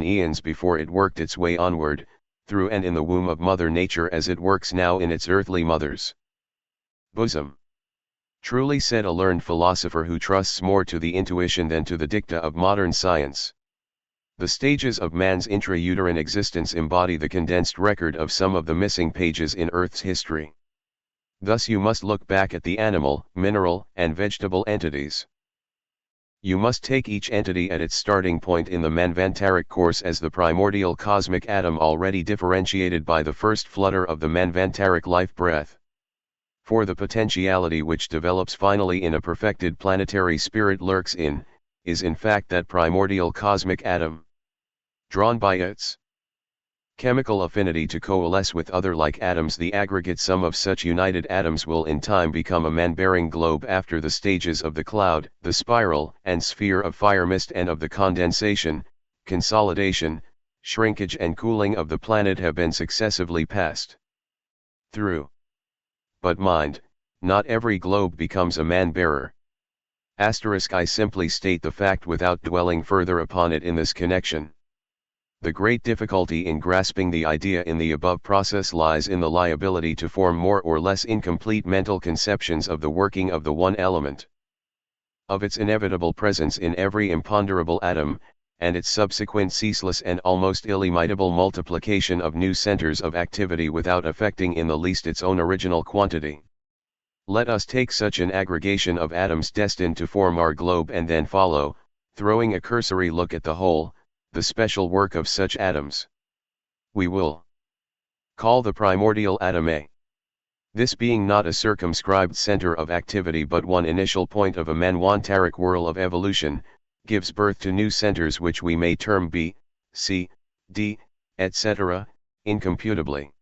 eons before it worked its way onward, through and in the womb of Mother Nature as it works now in its earthly mother's bosom. Truly said a learned philosopher who trusts more to the intuition than to the dicta of modern science. The stages of man's intrauterine existence embody the condensed record of some of the missing pages in Earth's history. Thus you must look back at the animal, mineral, and vegetable entities. You must take each entity at its starting point in the Manvantaric course as the primordial cosmic atom already differentiated by the first flutter of the Manvantaric life breath. For the potentiality which develops finally in a perfected planetary spirit is in fact that primordial cosmic atom. Drawn by its chemical affinity to coalesce with other like atoms, the aggregate sum of such united atoms will in time become a man-bearing globe after the stages of the cloud, the spiral and sphere of fire mist and of the condensation, consolidation, shrinkage and cooling of the planet have been successively passed through. But mind, not every globe becomes a man-bearer. I simply state the fact without dwelling further upon it in this connection. The great difficulty in grasping the idea in the above process lies in the liability to form more or less incomplete mental conceptions of the working of the one element, of its inevitable presence in every imponderable atom, and its subsequent ceaseless and almost illimitable multiplication of new centers of activity without affecting in the least its own original quantity. Let us take such an aggregation of atoms destined to form our globe and then follow, throwing a cursory look at the whole, the special work of such atoms. We will call the primordial atom A. This being not a circumscribed center of activity but one initial point of a manvantaric whirl of evolution, gives birth to new centers which we may term B, C, D, etc., incomputably.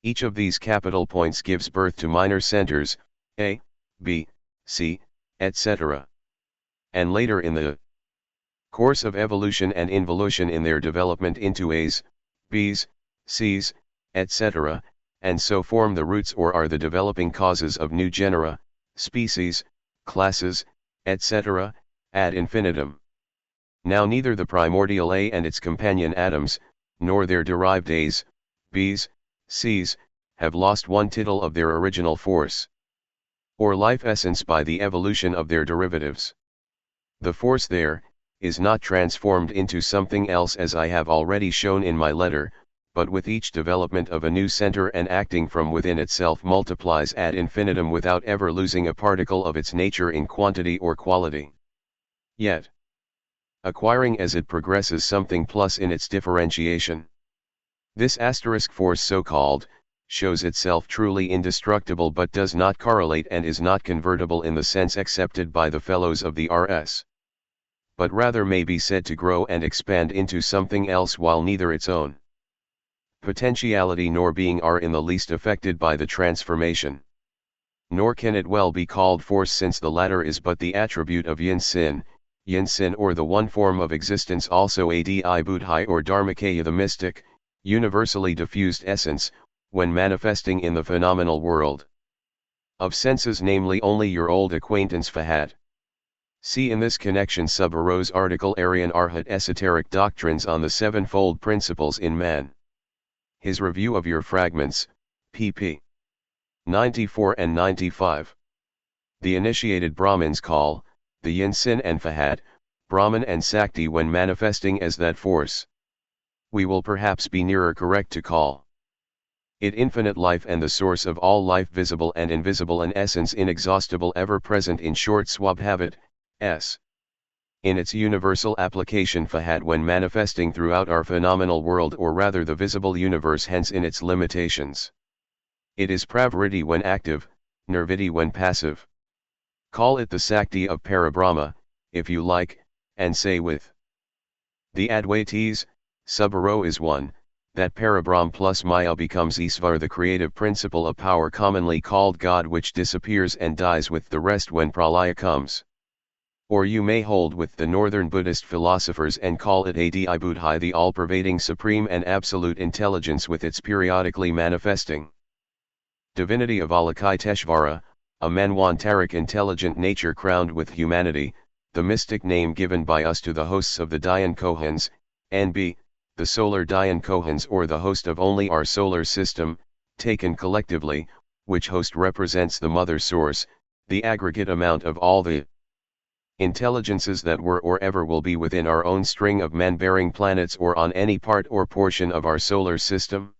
Each of these capital points gives birth to minor centers, A, B, C, etc. And later in the course of evolution and involution in their development into A's, B's, C's, etc., and so form the roots or are the developing causes of new genera, species, classes, etc., ad infinitum. Now neither the primordial A and its companion atoms, nor their derived A's, B's, C's, have lost one tittle of their original force or life essence by the evolution of their derivatives. The force there is not transformed into something else as I have already shown in my letter, but with each development of a new center and acting from within itself multiplies ad infinitum without ever losing a particle of its nature in quantity or quality. Yet, acquiring as it progresses something plus in its differentiation. This asterisk force so-called, shows itself truly indestructible but does not correlate and is not convertible in the sense accepted by the fellows of the RS. But rather may be said to grow and expand into something else while neither its own potentiality nor being are in the least affected by the transformation. Nor can it well be called force since the latter is but the attribute of yin sin or the one form of existence also adi buddhai or dharmakaya the mystic, universally diffused essence, when manifesting in the phenomenal world of senses, namely only your old acquaintance Fahad. See in this connection Subaro's article Aryan Arhat Esoteric Doctrines on the Sevenfold Principles in Man. His review of your fragments, pp. 94 and 95. The initiated Brahmins call, the yin sin and Fahad, Brahman and Sakti when manifesting as that force. We will perhaps be nearer correct to call it infinite life and the source of all life, visible and invisible, an essence inexhaustible ever present, in short Swabhavat, S. In its universal application Fahad when manifesting throughout our phenomenal world or rather the visible universe, hence in its limitations. It is Pravriti when active, Nirviti when passive. Call it the Sakti of Parabrahma, if you like, and say with the Advaitis, Subaro is one, that Parabrahm plus Maya becomes Isvar, the creative principle of power commonly called God, which disappears and dies with the rest when Pralaya comes. Or you may hold with the northern Buddhist philosophers and call it Adi Buddhai, the all-pervading supreme and absolute intelligence with its periodically manifesting divinity of Alakiteshvara, a manvantaric intelligent nature crowned with humanity, the mystic name given by us to the hosts of the Dayan Kohans, and b, the solar Dian-Cohens or the host of only our solar system, taken collectively, which host represents the mother source, the aggregate amount of all the intelligences that were or ever will be within our own string of man-bearing planets or on any part or portion of our solar system?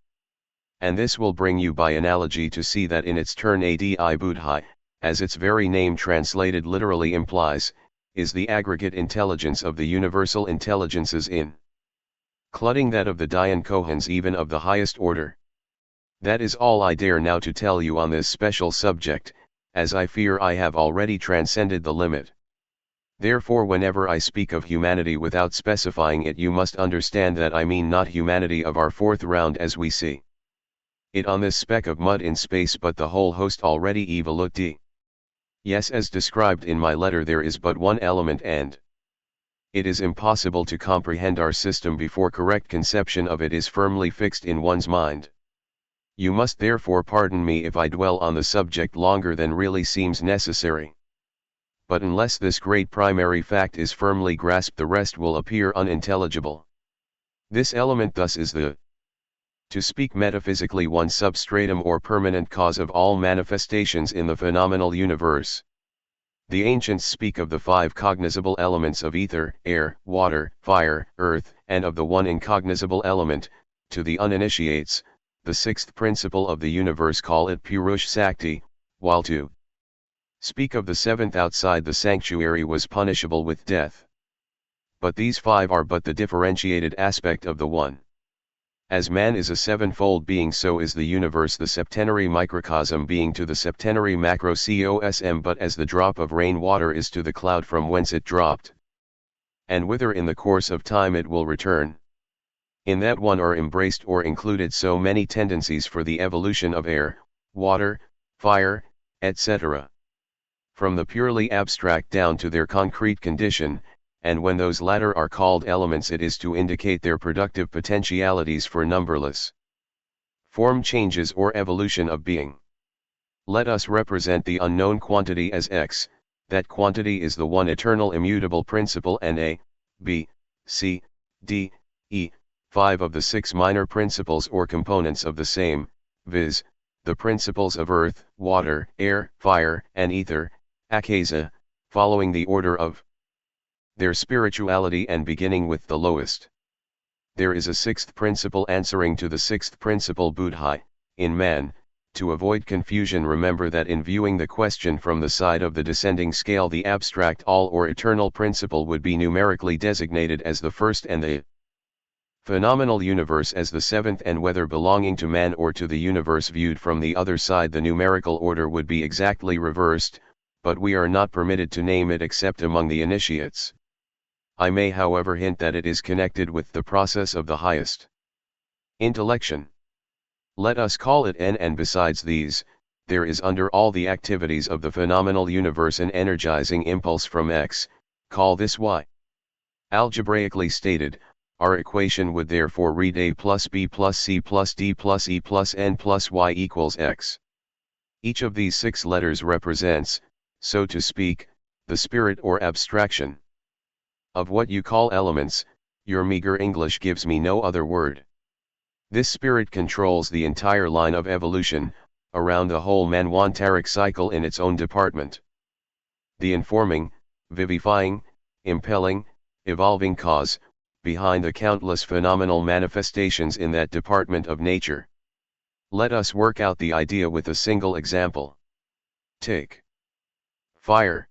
And this will bring you by analogy to see that in its turn Adi Buddhi, as its very name translated literally implies, is the aggregate intelligence of the universal intelligences including that of the Dian-Cohens even of the highest order. That is all I dare now to tell you on this special subject, as I fear I have already transcended the limit. Therefore whenever I speak of humanity without specifying it, you must understand that I mean not humanity of our fourth round as we see it on this speck of mud in space, but the whole host already evoluti. Yes, as described in my letter, there is but one element, and it is impossible to comprehend our system before correct conception of it is firmly fixed in one's mind. You must therefore pardon me if I dwell on the subject longer than really seems necessary. But unless this great primary fact is firmly grasped, the rest will appear unintelligible. This element thus is the, to speak metaphysically, one substratum or permanent cause of all manifestations in the phenomenal universe. The ancients speak of the five cognizable elements of ether, air, water, fire, earth, and of the one incognizable element, to the uninitiates, the sixth principle of the universe, call it Purush Sakti, while to speak of the seventh outside the sanctuary was punishable with death. But these five are but the differentiated aspect of the one. As man is a sevenfold being, so is the universe the septenary microcosm being to the septenary macrocosm, but as the drop of rain water is to the cloud from whence it dropped, and whither in the course of time it will return. In that one are embraced or included so many tendencies for the evolution of air, water, fire, etc. from the purely abstract down to their concrete condition, and when those latter are called elements, it is to indicate their productive potentialities for numberless form changes or evolution of being. Let us represent the unknown quantity as X, that quantity is the one eternal immutable principle, and A, B, C, D, E, 5 of the 6 minor principles or components of the same, viz., the principles of earth, water, air, fire, and ether, akasa, following the order of their spirituality and beginning with the lowest. There is a sixth principle answering to the sixth principle Buddhi, in man. To avoid confusion, remember that in viewing the question from the side of the descending scale, the abstract all or eternal principle would be numerically designated as the first and the phenomenal universe as the seventh, and whether belonging to man or to the universe viewed from the other side, the numerical order would be exactly reversed, but we are not permitted to name it except among the initiates. I may however hint that it is connected with the process of the highest intellection. Let us call it N, and besides these, there is under all the activities of the phenomenal universe an energizing impulse from X, call this Y. Algebraically stated, our equation would therefore read A plus B plus C plus D plus E plus N plus Y equals X. Each of these 6 letters represents, so to speak, the spirit or abstraction of what you call elements. Your meager English gives me no other word. This spirit controls the entire line of evolution, around the whole manwantaric cycle in its own department. The informing, vivifying, impelling, evolving cause, behind the countless phenomenal manifestations in that department of nature. Let us work out the idea with a single example. Take fire.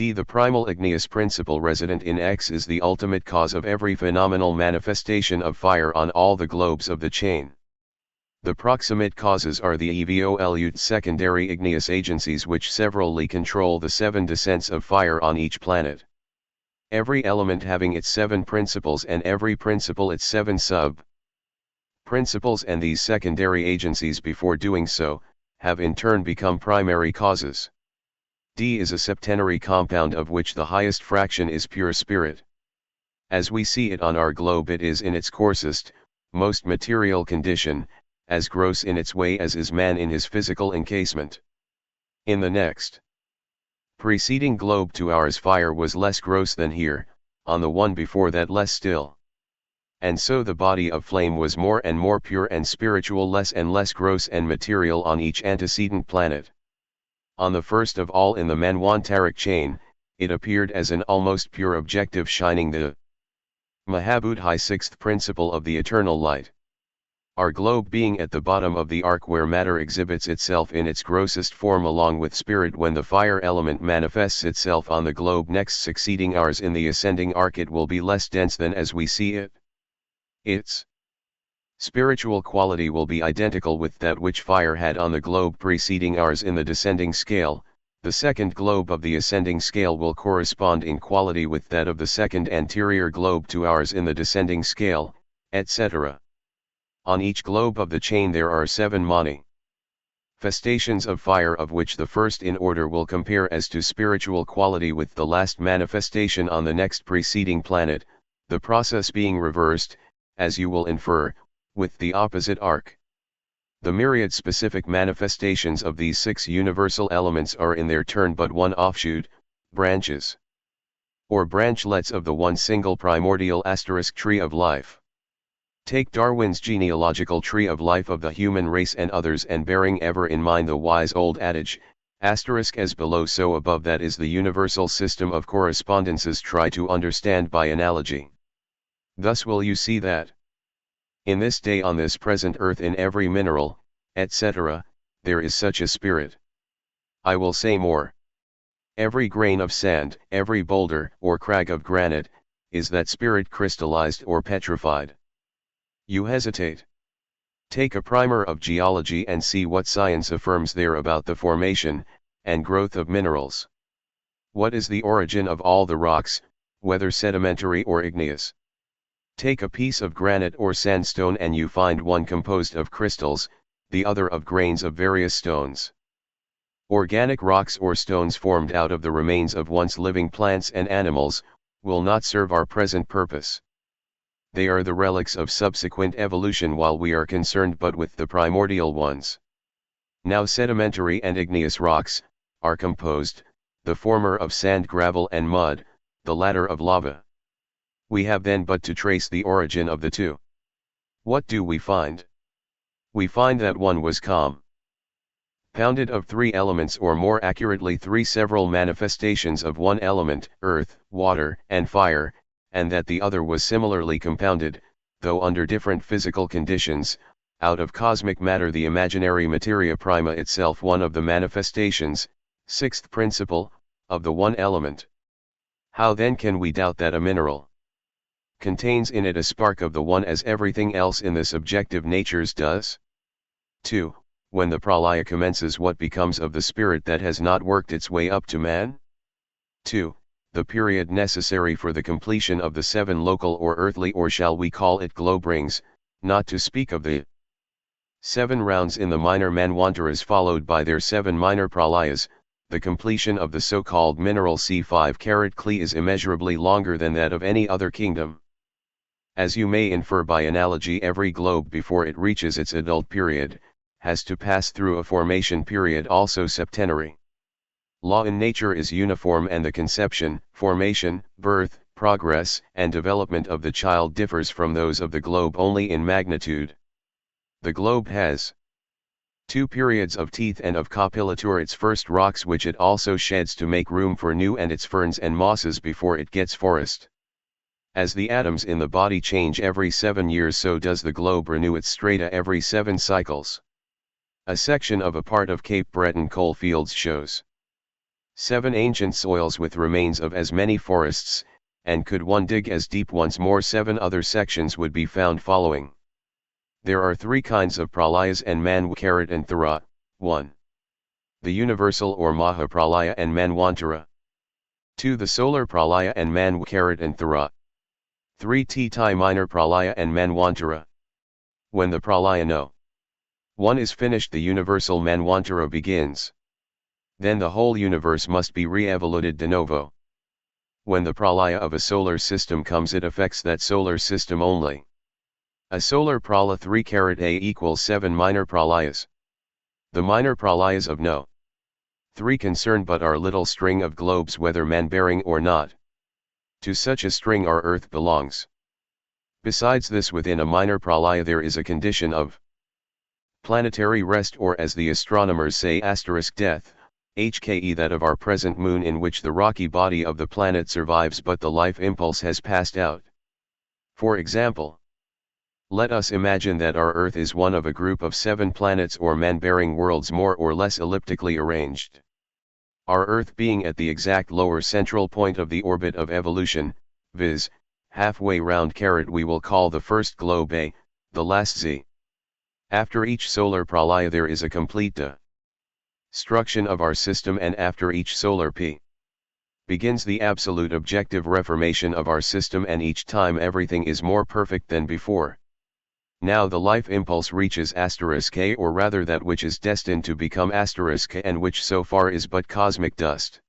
D. The primal igneous principle resident in X is the ultimate cause of every phenomenal manifestation of fire on all the globes of the chain. The proximate causes are the evolute secondary igneous agencies which severally control the 7 descents of fire on each planet. Every element having its 7 principles, and every principle its 7 sub-principles, and these secondary agencies before doing so, have in turn become primary causes. D is a septenary compound of which the highest fraction is pure spirit. As we see it on our globe, it is in its coarsest, most material condition, as gross in its way as is man in his physical encasement. In the next preceding globe to ours, fire was less gross than here, on the one before that less still. And so the body of flame was more and more pure and spiritual, less and less gross and material on each antecedent planet. On the first of all in the Manwantaric chain, it appeared as an almost pure objective shining the Mahabhuti sixth principle of the eternal light. Our globe being at the bottom of the arc where matter exhibits itself in its grossest form along with spirit, when the fire element manifests itself on the globe next succeeding ours in the ascending arc, it will be less dense than as we see it. Its spiritual quality will be identical with that which fire had on the globe preceding ours in the descending scale. The second globe of the ascending scale will correspond in quality with that of the second anterior globe to ours in the descending scale, etc. On each globe of the chain there are 7 manifestations of fire, of which the first in order will compare as to spiritual quality with the last manifestation on the next preceding planet, the process being reversed, as you will infer, with the opposite arc. The myriad specific manifestations of these 6 universal elements are in their turn but one offshoot, branches, or branchlets of the one single primordial * tree of life. Take Darwin's genealogical tree of life of the human race and others, and bearing ever in mind the wise old adage, * as below so above, that is the universal system of correspondences, try to understand by analogy. Thus will you see that in this day on this present earth in every mineral, etc., there is such a spirit. I will say more. Every grain of sand, every boulder or crag of granite, is that spirit crystallized or petrified. You hesitate. Take a primer of geology and see what science affirms there about the formation and growth of minerals. What is the origin of all the rocks, whether sedimentary or igneous? Take a piece of granite or sandstone and you find one composed of crystals, the other of grains of various stones. Organic rocks or stones formed out of the remains of once living plants and animals, will not serve our present purpose. They are the relics of subsequent evolution while we are concerned but with the primordial ones. Now sedimentary and igneous rocks are composed, the former of sand, gravel and mud, the latter of lava. We have then but to trace the origin of the two. What do we find? We find that one was compounded of 3 elements, or more accurately 3 several manifestations of one element, earth, water, and fire, and that the other was similarly compounded, though under different physical conditions, out of cosmic matter, the imaginary materia prima itself, one of the manifestations, 6th principle, of the one element. How then can we doubt that a mineral contains in it a spark of the one, as everything else in the subjective natures does? 2. When the pralaya commences, what becomes of the spirit that has not worked its way up to man? 2. The period necessary for the completion of the 7 local or earthly, or shall we call it globe rings, not to speak of the 7 rounds in the minor manwantaras followed by their 7 minor pralayas. The completion of the so-called mineral C5 carat Kli is immeasurably longer than that of any other kingdom. As you may infer by analogy, every globe before it reaches its adult period, has to pass through a formation period also septenary. Law in nature is uniform, and the conception, formation, birth, progress, and development of the child differs from those of the globe only in magnitude. The globe has 2 periods of teeth and of copilature, its first rocks which it also sheds to make room for new, and its ferns and mosses before it gets forest. As the atoms in the body change every 7 years, so does the globe renew its strata every 7 cycles. A section of a part of Cape Breton coal fields shows 7 ancient soils with remains of as many forests, and could one dig as deep once more, 7 other sections would be found following. There are 3 kinds of pralayas and manwakarat and thara. 1. The universal or maha pralaya and manwantara. 2. The solar pralaya and manwakarat and thara. 3. Titai minor pralaya and manwantara. When the pralaya no 1 is finished, the universal manwantara begins. Then the whole universe must be re-evoluted de novo. When the pralaya of a solar system comes, it affects that solar system only. A solar prala 3 carat A equals 7 minor pralayas. The minor pralayas of no 3 concern but our little string of globes, whether man-bearing or not. To such a string our earth belongs. Besides this, within a minor pralaya there is a condition of planetary rest, or as the astronomers say, death, hke, that of our present moon, in which the rocky body of the planet survives but the life impulse has passed out. For example, let us imagine that our Earth is one of a group of 7 planets or man-bearing worlds more or less elliptically arranged. Our Earth being at the exact lower central point of the orbit of evolution, viz., halfway round, we will call the first globe A, the last Z. After each solar pralaya there is a complete destruction of our system, and after each solar P begins the absolute objective reformation of our system, and each time everything is more perfect than before. Now the life impulse reaches *K, or rather that which is destined to become *K, and which so far is but cosmic dust.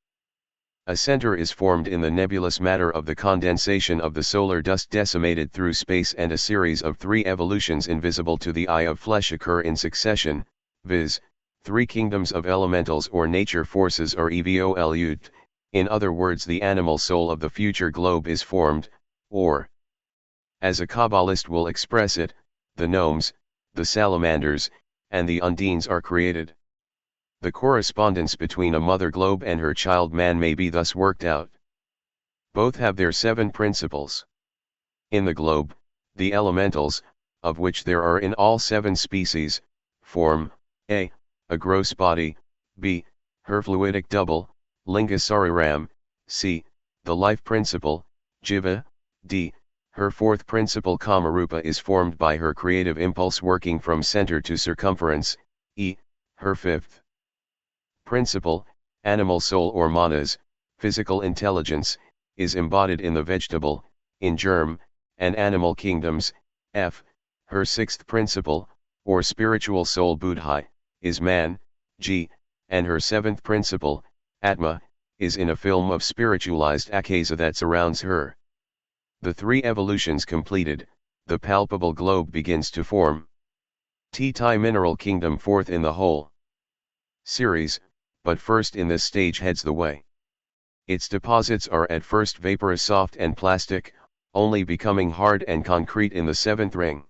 A center is formed in the nebulous matter of the condensation of the solar dust decimated through space, and a series of 3 evolutions invisible to the eye of flesh occur in succession, viz., 3 kingdoms of elementals or nature forces are evolved. In other words, the animal soul of the future globe is formed, or, as a Kabbalist will express it, the gnomes, the salamanders, and the undines are created. The correspondence between a mother globe and her child man may be thus worked out. Both have their 7 principles. In the globe, the elementals, of which there are in all 7 species, form a gross body, b, her fluidic double, linga sariram, c, the life principle, jiva, d, her 4th principle kamarupa is formed by her creative impulse working from center to circumference, e, her 5th principle, animal soul or manas, physical intelligence, is embodied in the vegetable, in germ, and animal kingdoms, f, her 6th principle, or spiritual soul buddhi, is man, g, and her 7th principle, atma, is in a film of spiritualized akasa that surrounds her. The 3 evolutions completed, the palpable globe begins to form. Tti mineral kingdom 4th in the whole series, but first in this stage heads the way. Its deposits are at first vaporous, soft and plastic, only becoming hard and concrete in the 7th ring.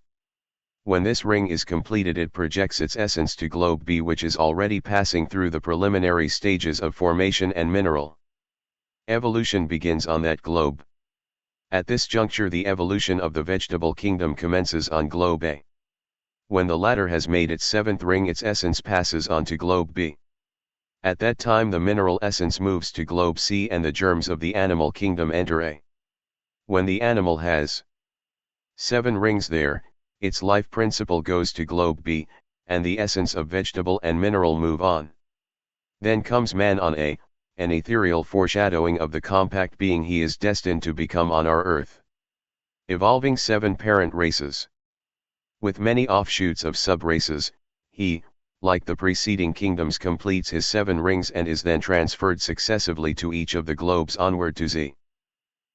When this ring is completed it projects its essence to globe B, which is already passing through the preliminary stages of formation and mineral evolution begins on that globe. At this juncture the evolution of the vegetable kingdom commences on globe A. When the latter has made its 7th ring its essence passes on to globe B. At that time the mineral essence moves to globe C and the germs of the animal kingdom enter A. When the animal has 7 rings there, its life principle goes to globe B, and the essence of vegetable and mineral move on. Then comes man on A, an ethereal foreshadowing of the compact being he is destined to become on our earth. Evolving 7 parent races. With many offshoots of sub-races, he, like the preceding kingdoms, completes his 7 rings and is then transferred successively to each of the globes onward to Z.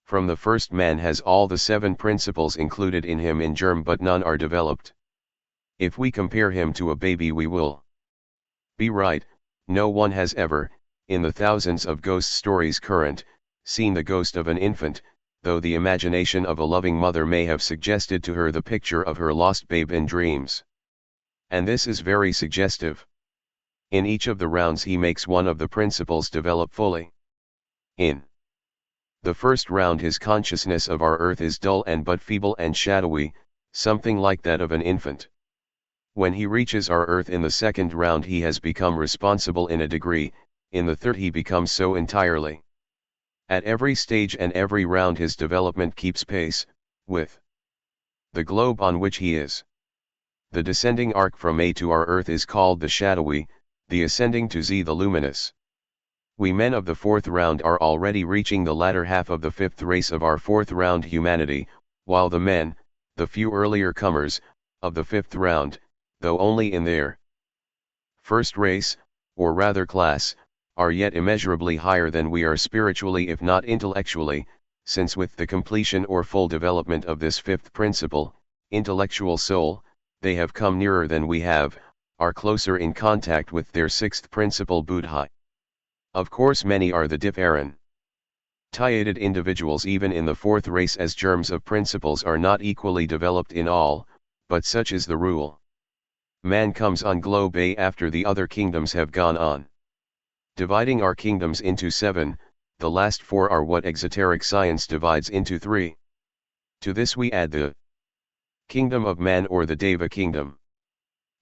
From the first man has all the 7 principles included in him in germ, but none are developed. If we compare him to a baby we will be right. No one has ever, in the thousands of ghost stories current, seen the ghost of an infant, though the imagination of a loving mother may have suggested to her the picture of her lost babe in dreams. And this is very suggestive. In each of the rounds he makes one of the principles develop fully. In the first round his consciousness of our earth is dull and but feeble and shadowy, something like that of an infant. When he reaches our earth in the second round he has become responsible in a degree, in the third he becomes so entirely. At every stage and every round his development keeps pace with the globe on which he is. The descending arc from A to our earth is called the shadowy, the ascending to Z the luminous. We men of the 4th round are already reaching the latter half of the 5th race of our 4th round humanity, while the men, the few earlier comers, of the 5th round, though only in their first race, or rather class, are yet immeasurably higher than we are spiritually if not intellectually, since with the completion or full development of this 5th principle, intellectual soul, they have come nearer than we have, are closer in contact with their 6th principle buddhi. Of course many are the different Tiated individuals even in the fourth race as germs of principles are not equally developed in all, but such is the rule. Man comes on globe A after the other kingdoms have gone on. Dividing our kingdoms into 7, the last 4 are what exoteric science divides into 3. To this we add the kingdom of man or the Deva kingdom.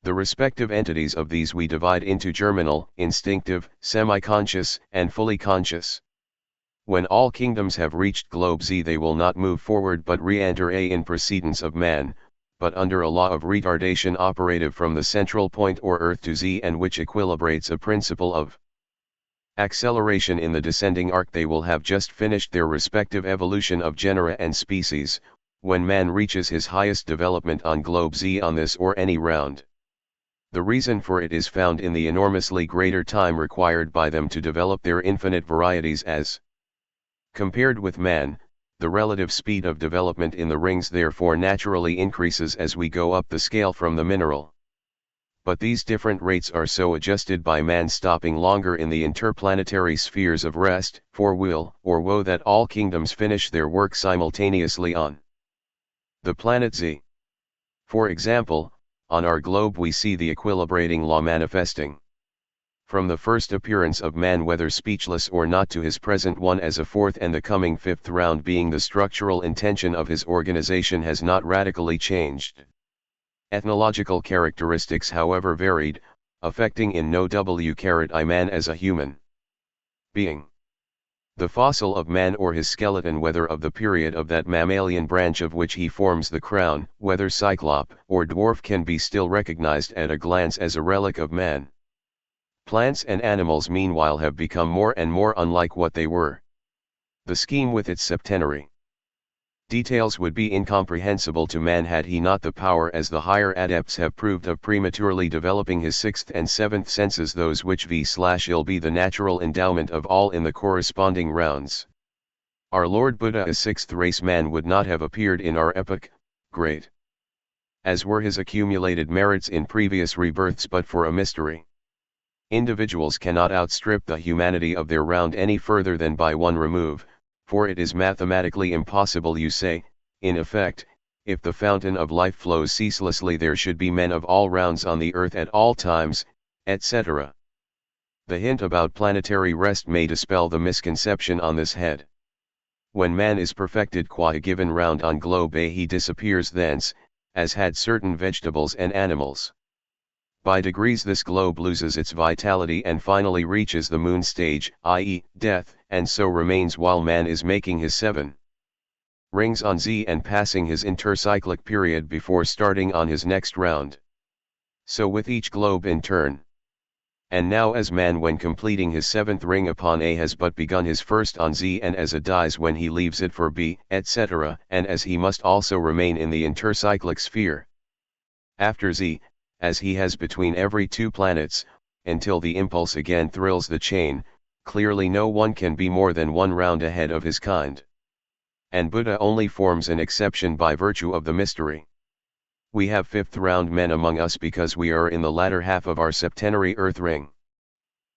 The respective entities of these we divide into germinal, instinctive, semi-conscious, and fully conscious. When all kingdoms have reached globe Z they will not move forward but re-enter A in precedence of man, but under a law of retardation operative from the central point or Earth to Z and which equilibrates a principle of acceleration in the descending arc. They will have just finished their respective evolution of genera and species, when man reaches his highest development on globe Z on this or any round. The reason for it is found in the enormously greater time required by them to develop their infinite varieties as compared with man. The relative speed of development in the rings therefore naturally increases as we go up the scale from the mineral. But these different rates are so adjusted by man stopping longer in the interplanetary spheres of rest, for will or woe, that all kingdoms finish their work simultaneously on the planet Z. For example, on our globe we see the equilibrating law manifesting. From the first appearance of man, whether speechless or not, to his present one as a fourth and the coming fifth round being the structural intention of his organization has not radically changed. Ethnological characteristics however varied, affecting in no I man as a human being. The fossil of man or his skeleton, whether of the period of that mammalian branch of which he forms the crown, whether cyclop or dwarf, can be still recognized at a glance as a relic of man. Plants and animals meanwhile have become more and more unlike what they were. The scheme with its septenary details would be incomprehensible to man had he not the power, as the higher adepts have proved, of prematurely developing his sixth and seventh senses, those which will be the natural endowment of all in the corresponding rounds. Our Lord Buddha, a sixth race man, would not have appeared in our epoch, great as were his accumulated merits in previous rebirths, but for a mystery. Individuals cannot outstrip the humanity of their round any further than by one remove, for it is mathematically impossible, you say. In effect, if the fountain of life flows ceaselessly, there should be men of all rounds on the earth at all times, etc. The hint about planetary rest may dispel the misconception on this head. When man is perfected qua a given round on globe A, he disappears thence, as had certain vegetables and animals. By degrees this globe loses its vitality and finally reaches the moon stage, i.e., death, and so remains while man is making his 7 rings on Z and passing his intercyclic period before starting on his next round. So with each globe in turn. And now as man, when completing his 7th ring upon A, has but begun his first on Z, and as A dies when he leaves it for B, etc., and as he must also remain in the intercyclic sphere after Z, as he has between every 2 planets, until the impulse again thrills the chain, clearly no one can be more than 1 round ahead of his kind. And Buddha only forms an exception by virtue of the mystery. We have 5th round men among us because we are in the latter half of our septenary earth ring.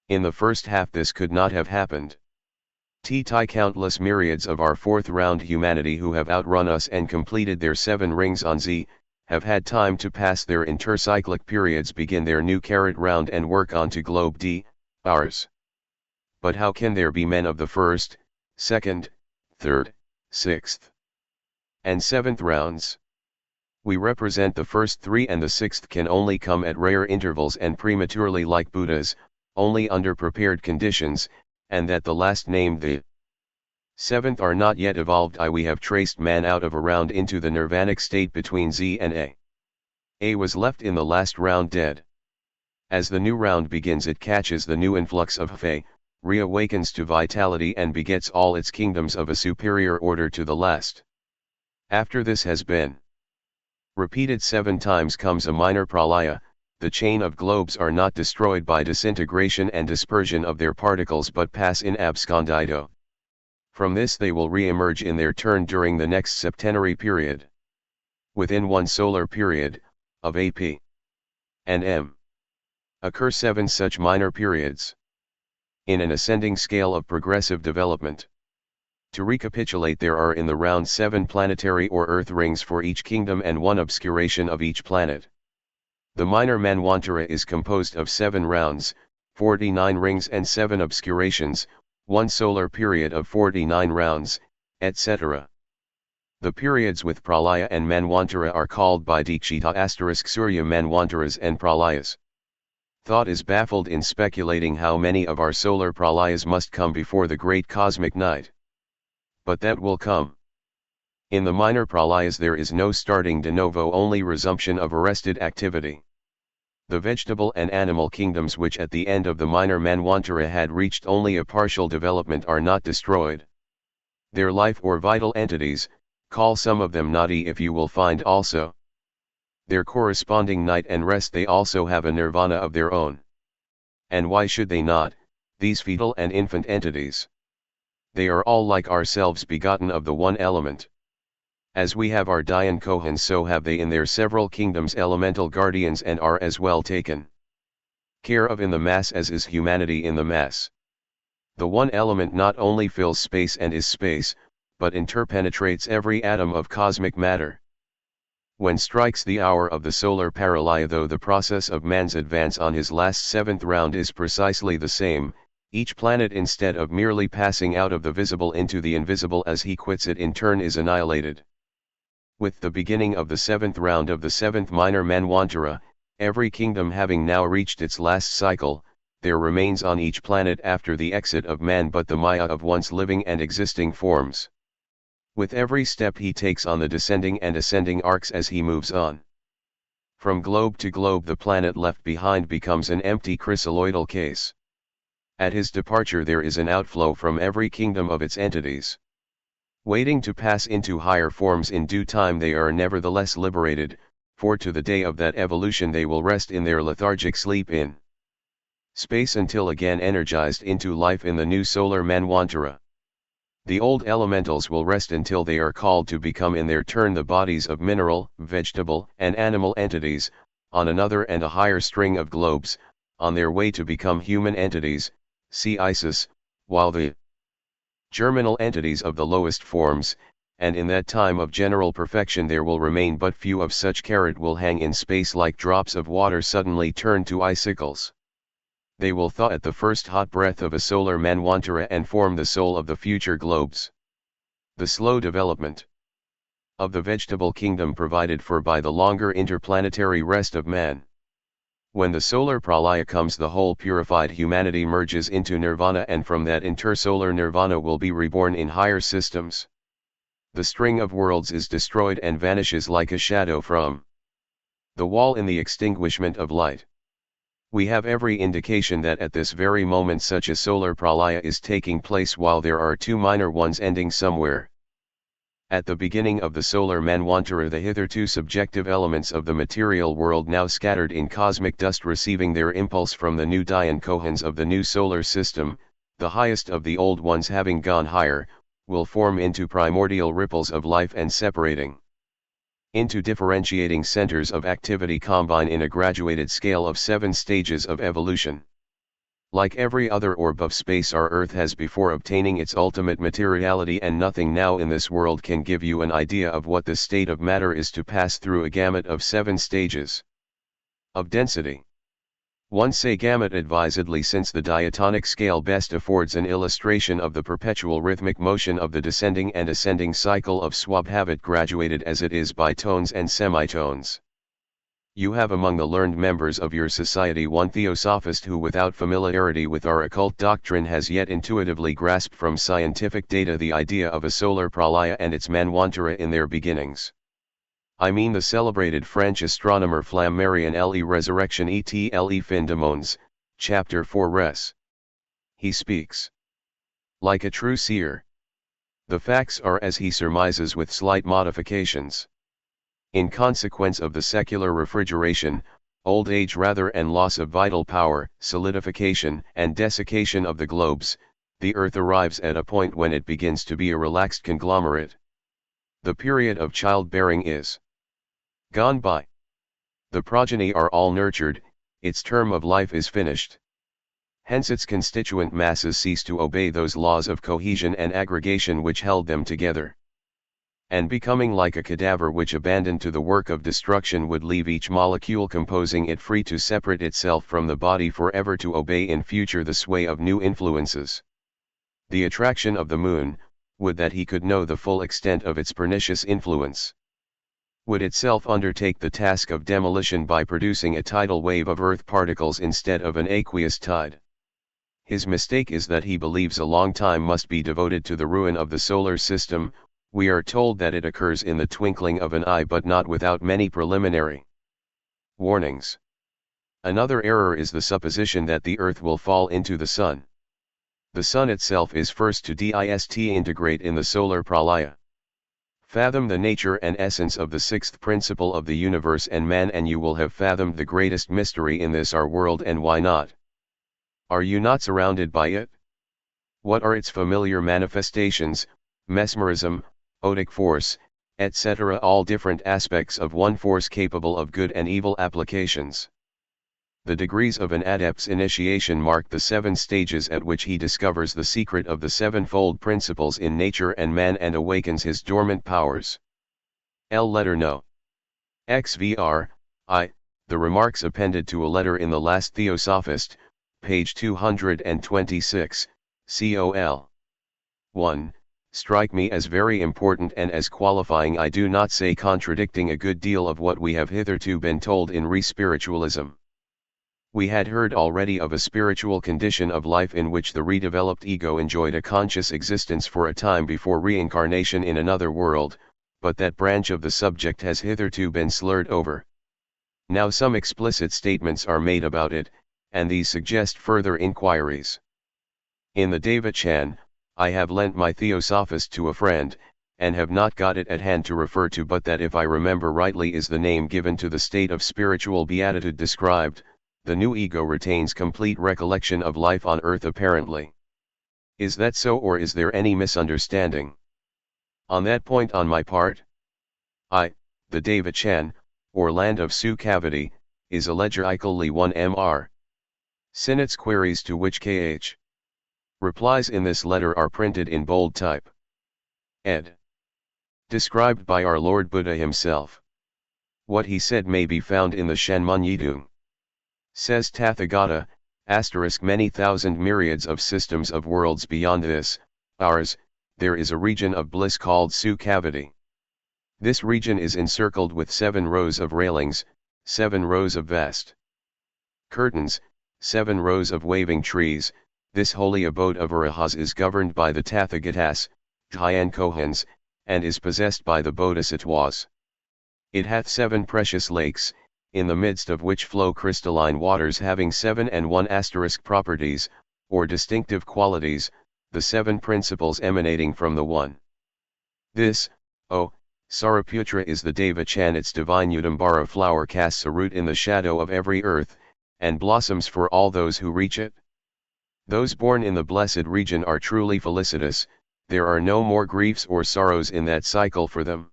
In the first half this could not have happened. Countless myriads of our 4th round humanity who have outrun us and completed their 7 rings on Z, have had time to pass their intercyclic periods, begin their new round and work on to globe D, ours. But how can there be men of the 1st, 2nd, 3rd, 6th, and 7th rounds? We represent the first 3 and the 6th can only come at rare intervals and prematurely like Buddhas, only under prepared conditions, and that the last named, the 7th, are not yet evolved. We have traced man out of a round into the nirvanic state between Z and A. A was left in the last round dead. As the new round begins, it catches the new influx of Fe, reawakens to vitality and begets all its kingdoms of a superior order to the last. After this has been repeated 7 times comes a minor pralaya. The chain of globes are not destroyed by disintegration and dispersion of their particles but pass in abscondido. From this they will re-emerge in their turn during the next septenary period. Within 1 solar period, of AP and M, occur 7 such minor periods. In an ascending scale of progressive development. To recapitulate, there are in the round 7 planetary or earth rings for each kingdom and 1 obscuration of each planet. The minor Manwantara is composed of 7 rounds, 49 rings and 7 obscurations, 1 solar period of 49 rounds, etc. The periods with Pralaya and Manwantara are called by Dikshita * Surya Manwantaras and Pralayas. Thought is baffled in speculating how many of our solar Pralayas must come before the great cosmic night. But that will come. In the minor Pralayas there is no starting de novo, only resumption of arrested activity. The vegetable and animal kingdoms, which at the end of the minor Manwantara had reached only a partial development, are not destroyed. Their life or vital entities, call some of them Nadi if you will find also. Their corresponding night and rest, they also have a nirvana of their own. And why should they not, these fetal and infant entities? They are all like ourselves, begotten of the one element. As we have our Dayan Kohans, so have they in their several kingdoms elemental guardians, and are as well taken care of in the mass as is humanity in the mass. The one element not only fills space and is space, but interpenetrates every atom of cosmic matter. When strikes the hour of the solar paralaya, though the process of man's advance on his last 7th round is precisely the same, each planet, instead of merely passing out of the visible into the invisible as he quits it, in turn is annihilated. With the beginning of the 7th round of the 7th minor Manwantara, every kingdom having now reached its last cycle, there remains on each planet after the exit of man but the maya of once living and existing forms. With every step he takes on the descending and ascending arcs as he moves on from globe to globe, the planet left behind becomes an empty chrysaloidal case. At his departure there is an outflow from every kingdom of its entities. Waiting to pass into higher forms in due time, they are nevertheless liberated, for to the day of that evolution they will rest in their lethargic sleep in space until again energized into life in the new solar Manwantara. The old elementals will rest until they are called to become in their turn the bodies of mineral, vegetable, and animal entities, on another and a higher string of globes, on their way to become human entities, see Isis, while the germinal entities of the lowest forms, and in that time of general perfection there will remain but few of such, will hang in space like drops of water suddenly turned to icicles. They will thaw at the first hot breath of a solar Manwantara and form the soul of the future globes. The slow development of the vegetable kingdom provided for by the longer interplanetary rest of man. When the solar pralaya comes, the whole purified humanity merges into nirvana, and from that intersolar nirvana will be reborn in higher systems. The string of worlds is destroyed and vanishes like a shadow from the wall in the extinguishment of light. We have every indication that at this very moment such a solar pralaya is taking place, while there are 2 minor ones ending somewhere. At the beginning of the solar Manwantara, the hitherto subjective elements of the material world, now scattered in cosmic dust, receiving their impulse from the new Dayan Kohans of the new solar system, the highest of the old ones having gone higher, will form into primordial ripples of life, and separating into differentiating centers of activity combine in a graduated scale of 7 stages of evolution. Like every other orb of space, our Earth has before obtaining its ultimate materiality, and nothing now in this world can give you an idea of what the state of matter is to pass through a gamut of 7 stages of density. One say gamut advisedly, since the diatonic scale best affords an illustration of the perpetual rhythmic motion of the descending and ascending cycle of Swabhavit, graduated as it is by tones and semitones. You have among the learned members of your society one theosophist who, without familiarity with our occult doctrine, has yet intuitively grasped from scientific data the idea of a solar pralaya and its Manwantara in their beginnings. I mean the celebrated French astronomer Flammarion Le Resurrection et le Fin de Monde, Chapter 4 Res. He speaks like a true seer. The facts are as he surmises, with slight modifications. In consequence of the secular refrigeration, old age rather, and loss of vital power, solidification and desiccation of the globes, the Earth arrives at a point when it begins to be a relaxed conglomerate. The period of childbearing is gone by. The progeny are all nurtured, its term of life is finished. Hence its constituent masses cease to obey those laws of cohesion and aggregation which held them together. And becoming like a cadaver which abandoned to the work of destruction would leave each molecule composing it free to separate itself from the body forever to obey in future the sway of new influences. The attraction of the moon, would that he could know the full extent of its pernicious influence. Would itself undertake the task of demolition by producing a tidal wave of earth particles instead of an aqueous tide. His mistake is that he believes a long time must be devoted to the ruin of the solar system. We are told that it occurs in the twinkling of an eye, but not without many preliminary warnings. Another error is the supposition that the earth will fall into the sun. The sun itself is first to integrate in the solar pralaya. Fathom the nature and essence of the sixth principle of the universe and man, and you will have fathomed the greatest mystery in this our world. And why not? Are you not surrounded by it? What are its familiar manifestations? Mesmerism, otic force, etc., all different aspects of one force capable of good and evil applications. The degrees of an adept's initiation mark the 7 stages at which he discovers the secret of the sevenfold principles in nature and man and awakens his dormant powers. L. Letter No. XVR, I, the remarks appended to a letter in the last Theosophist, page 226, col. 1. Strike me as very important and as qualifying, I do not say contradicting, a good deal of what we have hitherto been told in re-spiritualism. We had heard already of a spiritual condition of life in which the redeveloped ego enjoyed a conscious existence for a time before reincarnation in another world, but that branch of the subject has hitherto been slurred over. Now some explicit statements are made about it, and these suggest further inquiries. In the Devachan, I have lent my Theosophist to a friend, and have not got it at hand to refer to, but that, if I remember rightly, is the name given to the state of spiritual beatitude described. The new ego retains complete recollection of life on earth apparently. Is that so, or is there any misunderstanding? On that point on my part, the Devachan, or land of Sukhavati, is a gallery 1 Mr. Sinnott's queries, to which K.H. replies in this letter, are printed in bold type. Ed. Described by our Lord Buddha himself. What he said may be found in the Shanmanyidung. Says Tathagata, many thousand myriads of systems of worlds beyond this, ours, there is a region of bliss called Sukhavati. This region is encircled with 7 rows of railings, 7 rows of vast curtains, 7 rows of waving trees. This holy abode of Arahas is governed by the Tathagatas, Dhyankohans, and is possessed by the Bodhisattvas. It hath 7 precious lakes, in the midst of which flow crystalline waters having 7 and 1 asterisk properties, or distinctive qualities, the 7 principles emanating from the One. This, O Saraputra, is the Devachan. Its divine Udambara flower casts a root in the shadow of every earth, and blossoms for all those who reach it. Those born in the blessed region are truly felicitous. There are no more griefs or sorrows in that cycle for them.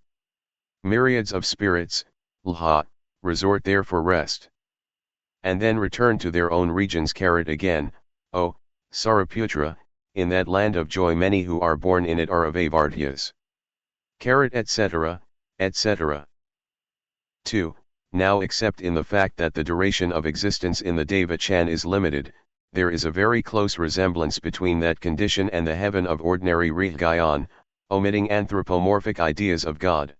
Myriads of spirits, Lha, resort there for rest, and then return to their own regions. Again, O Saraputra, in that land of joy many who are born in it are of Avartyas. Etc., etc. 2. Now, except in the fact that the duration of existence in the Devachan is limited, there is a very close resemblance between that condition and the heaven of ordinary Rihgayan, omitting anthropomorphic ideas of God.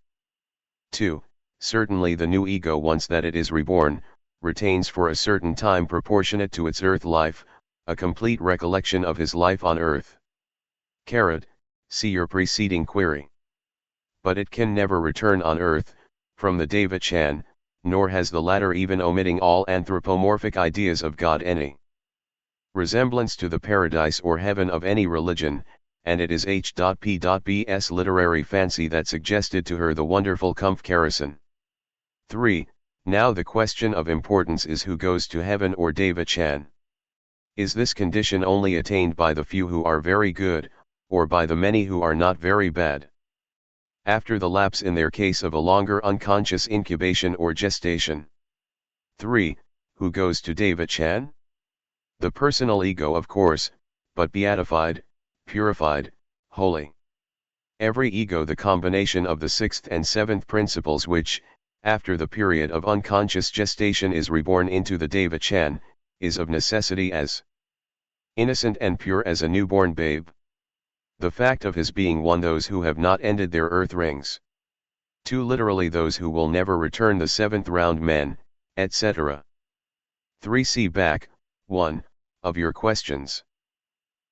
2. Certainly the new ego, once that it is reborn, retains for a certain time proportionate to its earth life, a complete recollection of his life on earth. See your preceding query. But it can never return on earth, from the Devachan, nor has the latter, even omitting all anthropomorphic ideas of God, any resemblance to the paradise or heaven of any religion, and it is H.P.B.'s literary fancy that suggested to her the wonderful comparison. 3. Now the question of importance is who goes to heaven or Devachan. Is this condition only attained by the few who are very good, or by the many who are not very bad? After the lapse in their case of a longer unconscious incubation or gestation. 3. Who goes to Devachan? The personal ego, of course, but beatified, purified, holy. Every ego, the combination of the sixth and seventh principles which, after the period of unconscious gestation, is reborn into the Deva-chan, is of necessity as innocent and pure as a newborn babe. The fact of his being 1. Those who have not ended their earth rings. 2. Literally those who will never return, the seventh round men, etc. 3. See back, 1, of your questions.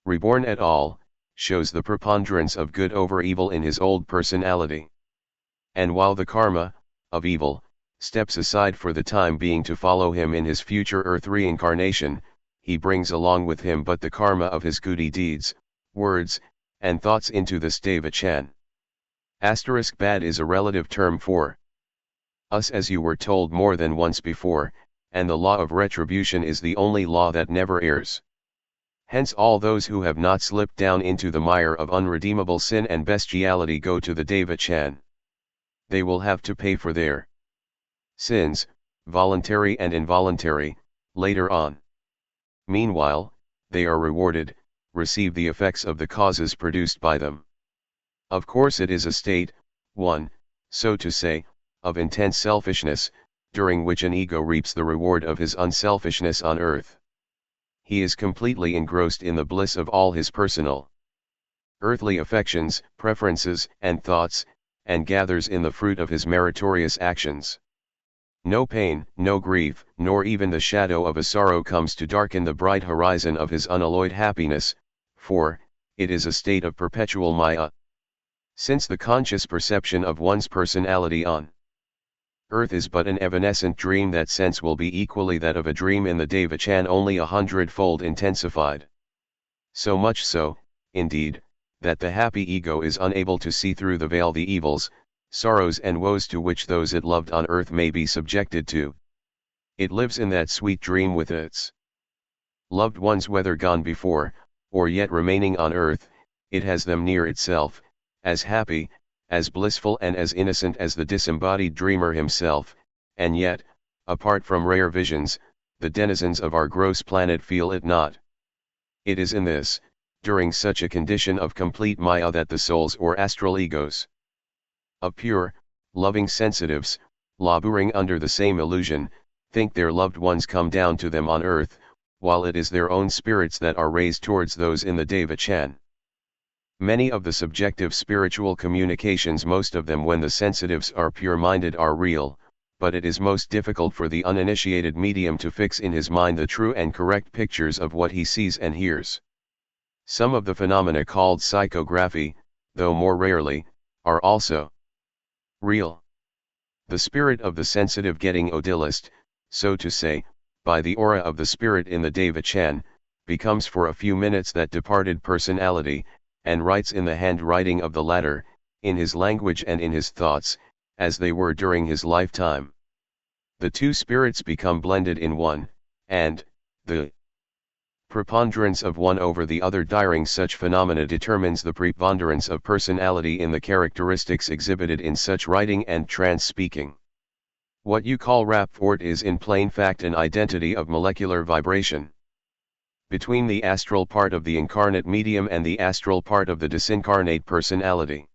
Reborn et al. Shows the preponderance of good over evil in his old personality. And while the karma, of evil, steps aside for the time being to follow him in his future earth reincarnation, he brings along with him but the karma of his goody deeds, words, and thoughts into this Deva-chan. Bad is a relative term for us, as you were told more than once before, and the law of retribution is the only law that never errs. Hence all those who have not slipped down into the mire of unredeemable sin and bestiality go to the Deva-chan. They will have to pay for their sins, voluntary and involuntary, later on. Meanwhile, they are rewarded, receive the effects of the causes produced by them. Of course it is a state, 1, so to say, of intense selfishness, during which an ego reaps the reward of his unselfishness on earth. He is completely engrossed in the bliss of all his personal earthly affections, preferences, and thoughts, and gathers in the fruit of his meritorious actions. No pain, no grief, nor even the shadow of a sorrow comes to darken the bright horizon of his unalloyed happiness, for it is a state of perpetual maya. Since the conscious perception of one's personality on earth is but an evanescent dream, that sense will be equally that of a dream in the Deva-chan, only 100-fold intensified. So much so, indeed, that the happy ego is unable to see through the veil the evils, sorrows and woes to which those it loved on earth may be subjected to. It lives in that sweet dream with its loved ones, whether gone before, or yet remaining on earth. It has them near itself, as happy, as blissful and as innocent as the disembodied dreamer himself, and yet, apart from rare visions, the denizens of our gross planet feel it not. It is in this, during such a condition of complete maya, that the souls or astral egos of pure, loving sensitives, laboring under the same illusion, think their loved ones come down to them on earth, while it is their own spirits that are raised towards those in the Deva-chan. Many of the subjective spiritual communications, most of them when the sensitives are pure-minded, are real, but it is most difficult for the uninitiated medium to fix in his mind the true and correct pictures of what he sees and hears. Some of the phenomena called psychography, though more rarely, are also real. The spirit of the sensitive getting odilist, so to say, by the aura of the spirit in the Deva-chan, becomes for a few minutes that departed personality, and writes in the handwriting of the latter, in his language and in his thoughts, as they were during his lifetime. The two spirits become blended in one, and the preponderance of one over the other during such phenomena determines the preponderance of personality in the characteristics exhibited in such writing and trance speaking. What you call rapport is in plain fact an identity of molecular vibration between the astral part of the incarnate medium and the astral part of the disincarnate personality.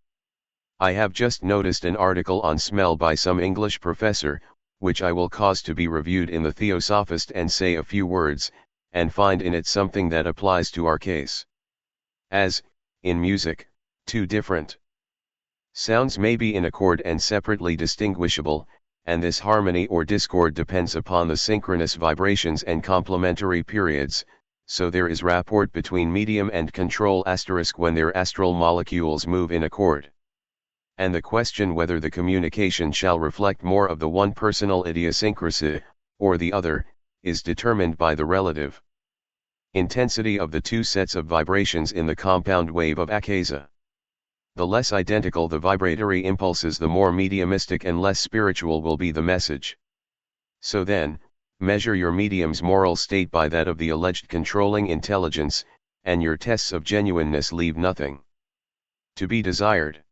I have just noticed an article on smell by some English professor, which I will cause to be reviewed in the Theosophist and say a few words, and find in it something that applies to our case. As, in music, two different sounds may be in accord and separately distinguishable, and this harmony or discord depends upon the synchronous vibrations and complementary periods, so there is rapport between medium and control * when their astral molecules move in accord. And the question whether the communication shall reflect more of the one personal idiosyncrasy, or the other, is determined by the relative intensity of the two sets of vibrations in the compound wave of akasa. The less identical the vibratory impulses, the more mediumistic and less spiritual will be the message. So then, measure your medium's moral state by that of the alleged controlling intelligence, and your tests of genuineness leave nothing to be desired.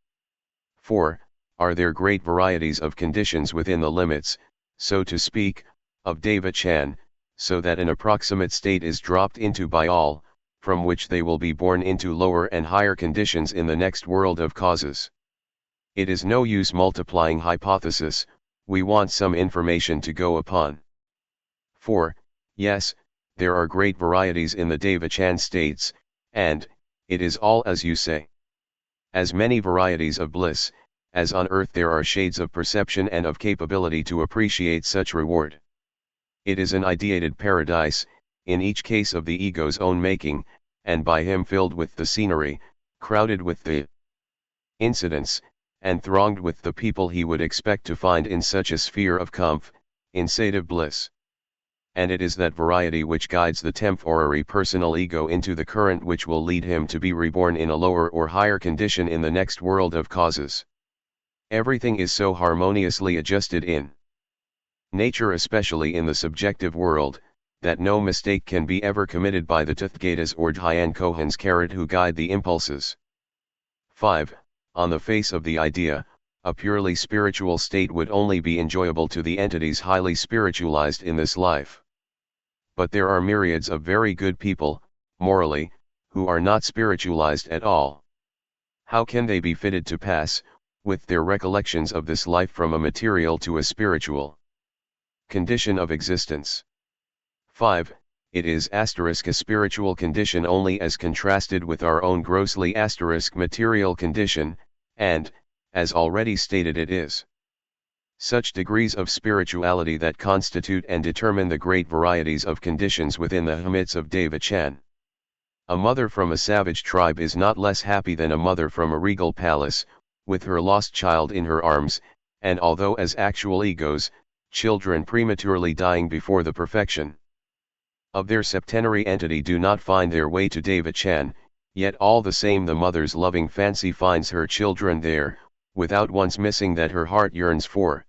For, are there great varieties of conditions within the limits, so to speak, of Deva-chan, so that an approximate state is dropped into by all, from which they will be born into lower and higher conditions in the next world of causes. It is no use multiplying hypothesis, we want some information to go upon. 4. Yes, there are great varieties in the Devachan states, and, it is all as you say. As many varieties of bliss, as on earth there are shades of perception and of capability to appreciate such reward. It is an ideated paradise, in each case of the ego's own making, and by him filled with the scenery, crowded with the incidents, and thronged with the people he would expect to find in such a sphere of comf, insative bliss. And it is that variety which guides the temporary personal ego into the current which will lead him to be reborn in a lower or higher condition in the next world of causes. Everything is so harmoniously adjusted in nature, especially in the subjective world, that no mistake can be ever committed by the Tathgatas or Dhyan Kohans who guide the impulses. 5. On the face of the idea, a purely spiritual state would only be enjoyable to the entities highly spiritualized in this life. But there are myriads of very good people, morally, who are not spiritualized at all. How can they be fitted to pass, with their recollections of this life, from a material to a spiritual condition of existence? 5. It is a spiritual condition only as contrasted with our own grossly material condition, and, as already stated, it is such degrees of spirituality that constitute and determine the great varieties of conditions within the Hamits of Devachan. A mother from a savage tribe is not less happy than a mother from a regal palace, with her lost child in her arms, and although as actual egos, children prematurely dying before the perfection of their septenary entity do not find their way to Devachan, yet all the same the mother's loving fancy finds her children there, without once missing that her heart yearns for.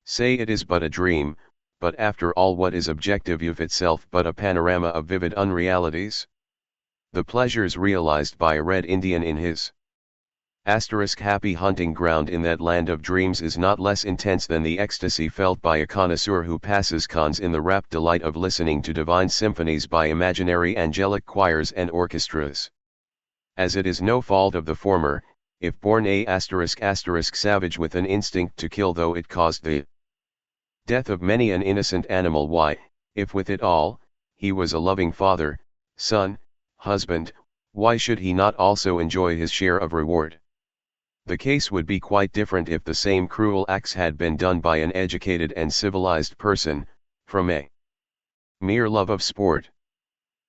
Say it is but a dream, but after all what is objective of itself but a panorama of vivid unrealities? The pleasures realized by a red Indian in his happy hunting ground in that land of dreams is not less intense than the ecstasy felt by a connoisseur who passes cons in the rapt delight of listening to divine symphonies by imaginary angelic choirs and orchestras. As it is no fault of the former, if born a savage with an instinct to kill, though it caused the death of many an innocent animal, why, if with it all, he was a loving father, son, husband, why should he not also enjoy his share of reward? The case would be quite different if the same cruel acts had been done by an educated and civilized person, from a mere love of sport.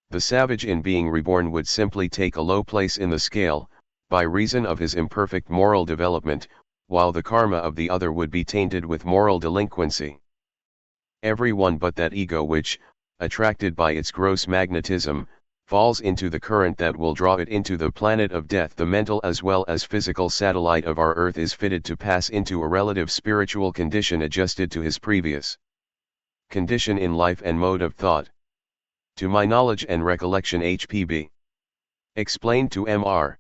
The savage in being reborn would simply take a low place in the scale, by reason of his imperfect moral development, while the karma of the other would be tainted with moral delinquency. Every one but that ego which, attracted by its gross magnetism, falls into the current that will draw it into the planet of death, the mental as well as physical satellite of our earth, is fitted to pass into a relative spiritual condition adjusted to his previous condition in life and mode of thought. To my knowledge and recollection, HPB explained to Mr.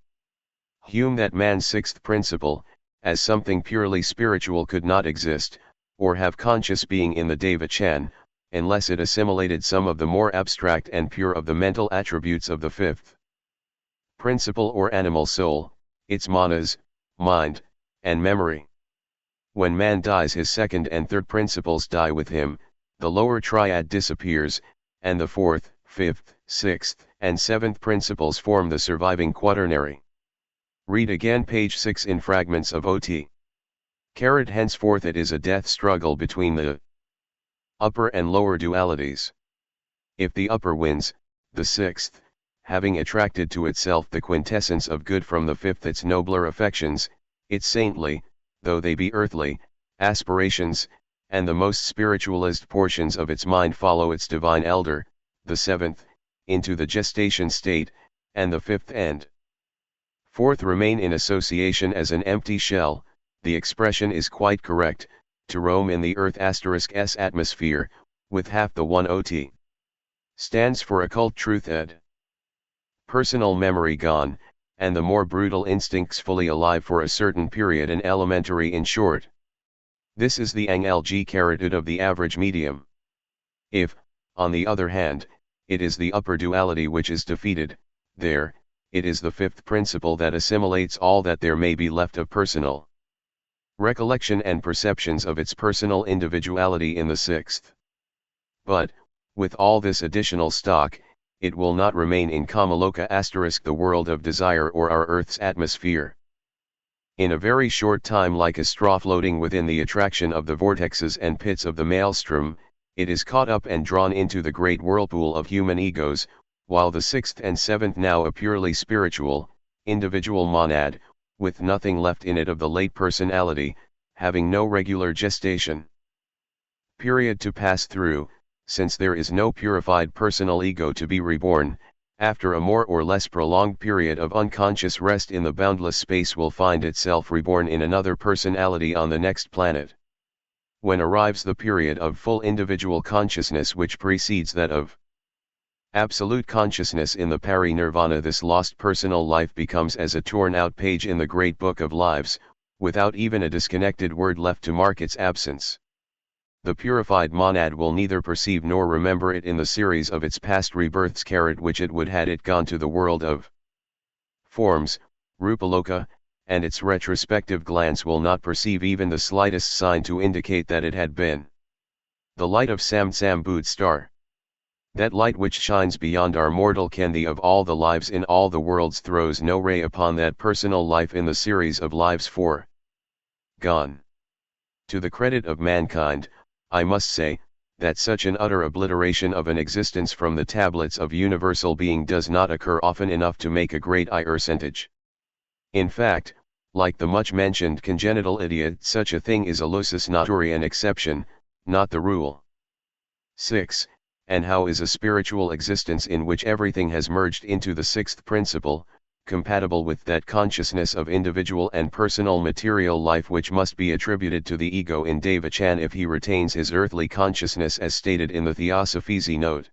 Hume that man's sixth principle, as something purely spiritual, could not exist, or have conscious being in the Devachan, unless it assimilated some of the more abstract and pure of the mental attributes of the fifth principle or animal soul, its manas, mind, and memory. When man dies, his second and third principles die with him, the lower triad disappears, and the fourth, fifth, sixth, and seventh principles form the surviving quaternary. Read again page 6 in fragments of OT. Henceforth it is a death struggle between the upper and lower dualities. If the upper wins, the sixth, having attracted to itself the quintessence of good from the fifth, its nobler affections, its saintly, though they be earthly, aspirations, and the most spiritualized portions of its mind follow its divine elder, the seventh, into the gestation state, and the fifth and fourth remain in association as an empty shell. The expression is quite correct, to roam in the earth*'s atmosphere, with half the one OT. Stands for occult truth ed. Personal memory gone, and the more brutal instincts fully alive for a certain period, and elementary in short. This is the anglg of the average medium. If, on the other hand, it is the upper duality which is defeated. There, it is the fifth principle that assimilates all that there may be left of personal recollection and perceptions of its personal individuality in the sixth. But, with all this additional stock, it will not remain in Kamaloka * the world of desire or our Earth's atmosphere. In a very short time, like a straw floating within the attraction of the vortexes and pits of the maelstrom, it is caught up and drawn into the great whirlpool of human egos, while the sixth and seventh, now a purely spiritual, individual monad, with nothing left in it of the late personality, having no regular gestation period to pass through, since there is no purified personal ego to be reborn, after a more or less prolonged period of unconscious rest in the boundless space will find itself reborn in another personality on the next planet. When arrives the period of full individual consciousness which precedes that of absolute consciousness in the pari-nirvana, this lost personal life becomes as a torn-out page in the great book of lives, without even a disconnected word left to mark its absence. The purified monad will neither perceive nor remember it in the series of its past rebirths, which it would had it gone to the world of forms, Rupaloka, and its retrospective glance will not perceive even the slightest sign to indicate that it had been the light of Samsambud star. That light which shines beyond our mortal candy of all the lives in all the worlds throws no ray upon that personal life in the series of lives gone. To the credit of mankind, I must say, that such an utter obliteration of an existence from the tablets of universal being does not occur often enough to make a great percentage. In fact, like the much-mentioned congenital idiot, such a thing is a lusus naturae, an exception, not the rule. 6. And how is a spiritual existence in which everything has merged into the sixth principle, compatible with that consciousness of individual and personal material life which must be attributed to the ego in Devachan if he retains his earthly consciousness as stated in the Theosophizi note?